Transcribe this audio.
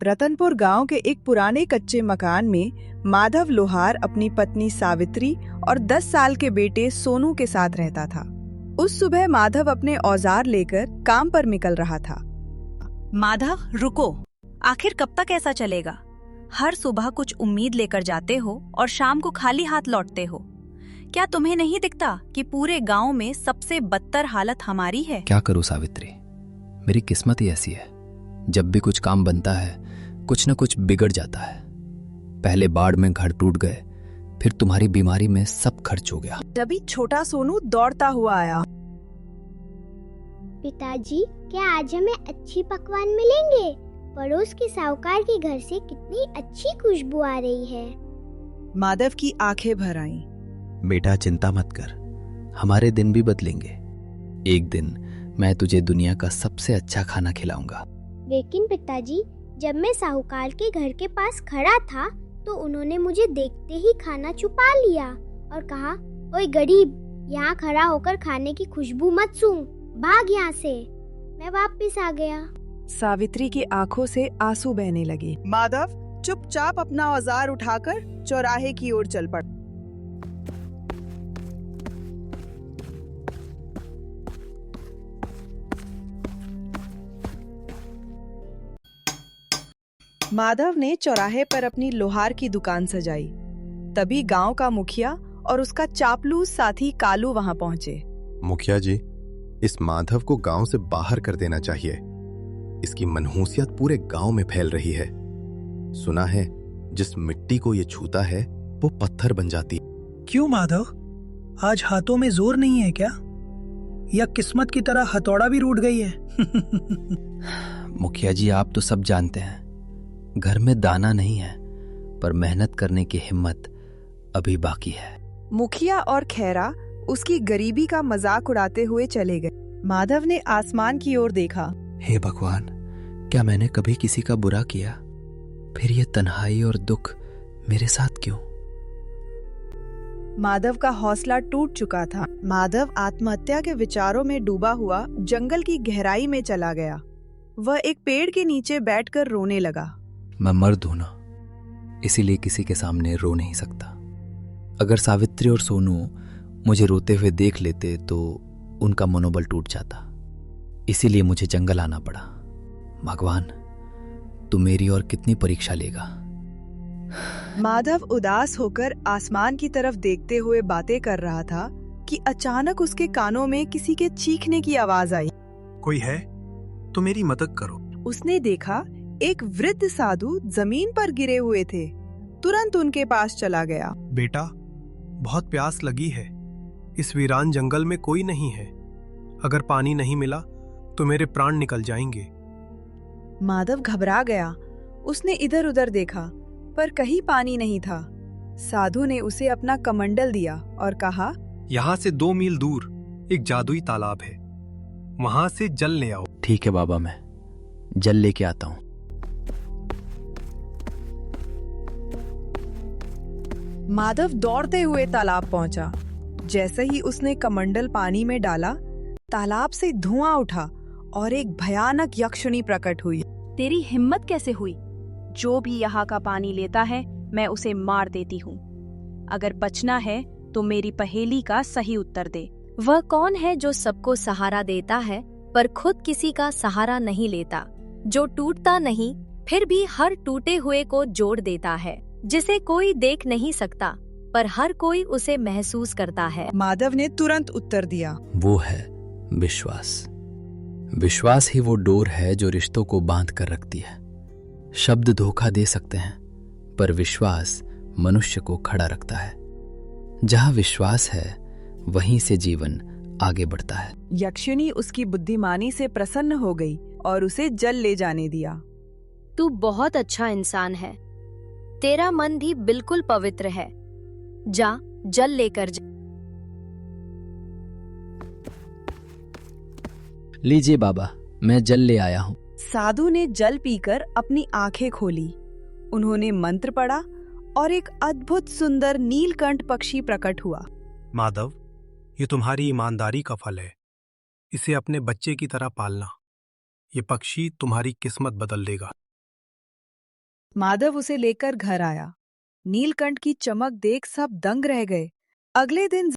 रतनपुर गांव के एक पुराने कच्चे मकान में माधव लोहार अपनी पत्नी सावित्री और 10 साल के बेटे सोनू के साथ रहता था। उस सुबह माधव अपने औजार लेकर काम पर निकल रहा था। माधव, रुको। आखिर कब तक ऐसा चलेगा? हर सुबह कुछ उम्मीद लेकर जाते हो और शाम को खाली हाथ लौटते हो। क्या तुम्हें नहीं दिखता कि पूरे गांव में सबसे बदतर हालत हमारी है? क्या करूं सावित्री, मेरी किस्मत ही ऐसी है। जब भी कुछ काम बनता है कुछ न कुछ बिगड़ जाता है। पहले बाढ़ में घर टूट गए, फिर तुम्हारी बीमारी में सब खर्च हो गया। तभी छोटा सोनू दौड़ता हुआ आया। पिताजी, क्या आज हमें अच्छी पकवान मिलेंगे? पड़ोस के साहूकार के घर से कितनी अच्छी खुशबू आ रही है। माधव की आंखें भर आईं। बेटा चिंता मत कर, हमारे दिन भी बदलेंगे। एक दिन मैं तुझे दुनिया का सबसे अच्छा खाना खिलाऊंगा। लेकिन पिताजी, जब मैं साहूकार के घर के पास खड़ा था तो उन्होंने मुझे देखते ही खाना छुपा लिया और कहा, ओए गरीब, यहाँ खड़ा होकर खाने की खुशबू मत सूंघ, भाग यहाँ से। मैं वापस आ गया। सावित्री की आंखों से आंसू बहने लगे। माधव चुपचाप अपना औजार उठाकर चौराहे की ओर चल पड़ा। माधव ने चौराहे पर अपनी लोहार की दुकान सजाई। तभी गांव का मुखिया और उसका चापलूस साथी कालू वहां पहुंचे। मुखिया जी, इस माधव को गांव से बाहर कर देना चाहिए। इसकी मनहूसियत पूरे गांव में फैल रही है। सुना है जिस मिट्टी को ये छूता है वो पत्थर बन जाती है। क्यों माधव, आज हाथों में जोर नहीं है क्या? या किस्मत की तरह हथौड़ा भी रूठ गई है? मुखिया जी, आप तो सब जानते हैं, घर में दाना नहीं है पर मेहनत करने की हिम्मत अभी बाकी है। मुखिया और खैरा उसकी गरीबी का मजाक उड़ाते हुए चले गए। माधव ने आसमान की ओर देखा। हे भगवान, क्या मैंने कभी किसी का बुरा किया? फिर ये तन्हाई और दुख मेरे साथ क्यों? माधव का हौसला टूट चुका था। माधव आत्महत्या के विचारों में डूबा हुआ जंगल की गहराई में चला गया। वह एक पेड़ के नीचे बैठकर रोने लगा। मैं मर्द हूं ना, इसीलिए किसी के सामने रो नहीं सकता। अगर सावित्री और सोनू मुझे रोते हुए देख लेते तो उनका मनोबल टूट जाता। इसीलिए मुझे जंगल आना पड़ा। भगवान, तू मेरी और कितनी परीक्षा लेगा? माधव उदास होकर आसमान की तरफ देखते हुए बातें कर रहा था कि अचानक उसके कानों में किसी के चीखने की आवाज आई। कोई है तो मेरी मदद करो। उसने देखा एक वृद्ध साधु जमीन पर गिरे हुए थे। तुरंत उनके पास चला गया। बेटा, बहुत प्यास लगी है। इस वीरान जंगल में कोई नहीं है। अगर पानी नहीं मिला तो मेरे प्राण निकल जाएंगे। माधव घबरा गया। उसने इधर उधर देखा पर कहीं पानी नहीं था। साधु ने उसे अपना कमंडल दिया और कहा, यहाँ से 2 मील दूर एक जादुई तालाब है, वहां से जल ले आओ। ठीक है बाबा, मैं जल लेके आता हूं। माधव दौड़ते हुए तालाब पहुंचा। जैसे ही उसने कमंडल पानी में डाला, तालाब से धुआं उठा और एक भयानक यक्षिणी प्रकट हुई। तेरी हिम्मत कैसे हुई? जो भी यहाँ का पानी लेता है मैं उसे मार देती हूँ। अगर बचना है तो मेरी पहेली का सही उत्तर दे। वह कौन है जो सबको सहारा देता है पर खुद किसी का सहारा नहीं लेता, जो टूटता नहीं फिर भी हर टूटे हुए को जोड़ देता है, जिसे कोई देख नहीं सकता पर हर कोई उसे महसूस करता है? माधव ने तुरंत उत्तर दिया, वो है विश्वास। विश्वास ही वो डोर है जो रिश्तों को बांध कर रखती है। शब्द धोखा दे सकते हैं पर विश्वास मनुष्य को खड़ा रखता है। जहां विश्वास है वहीं से जीवन आगे बढ़ता है। यक्षिणी उसकी बुद्धिमानी से प्रसन्न हो गई और उसे जल ले जाने दिया। तू बहुत अच्छा इंसान है, तेरा मन भी बिल्कुल पवित्र है। जा, जल लेकर जा। लीजिए बाबा, मैं जल ले आया हूँ। साधु ने जल पीकर अपनी आंखें खोली। उन्होंने मंत्र पढ़ा और एक अद्भुत सुंदर नीलकंठ पक्षी प्रकट हुआ। माधव, ये तुम्हारी ईमानदारी का फल है। इसे अपने बच्चे की तरह पालना। ये पक्षी तुम्हारी किस्मत बदल देगा। माधव उसे लेकर घर आया। नीलकंठ की चमक देख सब दंग रह गए। अगले दिन